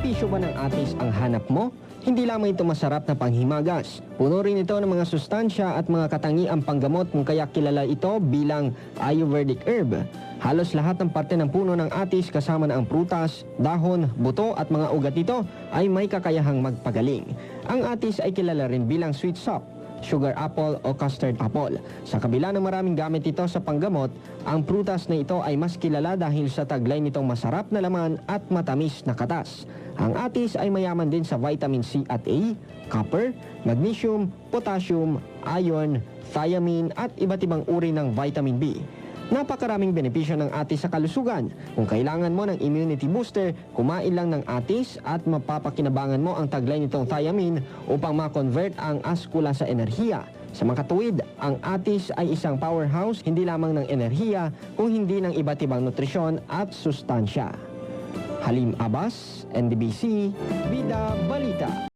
Benepisyo ba ng atis ang hanap mo? Hindi lamang ito masarap na panghimagas. Puno rin ito ng mga sustansya at mga katangiang panggamot kung kaya kilala ito bilang Ayurvedic herb. Halos lahat ng parte ng puno ng atis kasama na ang prutas, dahon, buto at mga ugat nito ay may kakayahang magpagaling. Ang atis ay kilala rin bilang sweet sop, sugar apple o custard apple. Sa kabila ng maraming gamit ito sa panggamot, ang prutas na ito ay mas kilala dahil sa taglay nitong masarap na laman at matamis na katas. Ang atis ay mayaman din sa vitamin C at A, copper, magnesium, potassium, iron, thiamine at iba't ibang uri ng vitamin B. Napakaraming benepisyo ng atis sa kalusugan. Kung kailangan mo ng immunity booster, kumain lang ng atis at mapapakinabangan mo ang taglay nitong thiamine upang ma-convert ang askula sa enerhiya. Sa mga katuwid, ang atis ay isang powerhouse hindi lamang ng enerhiya kung hindi ng iba't ibang nutrisyon at sustansya. Halim Abbas, NDBC, Bida Balita.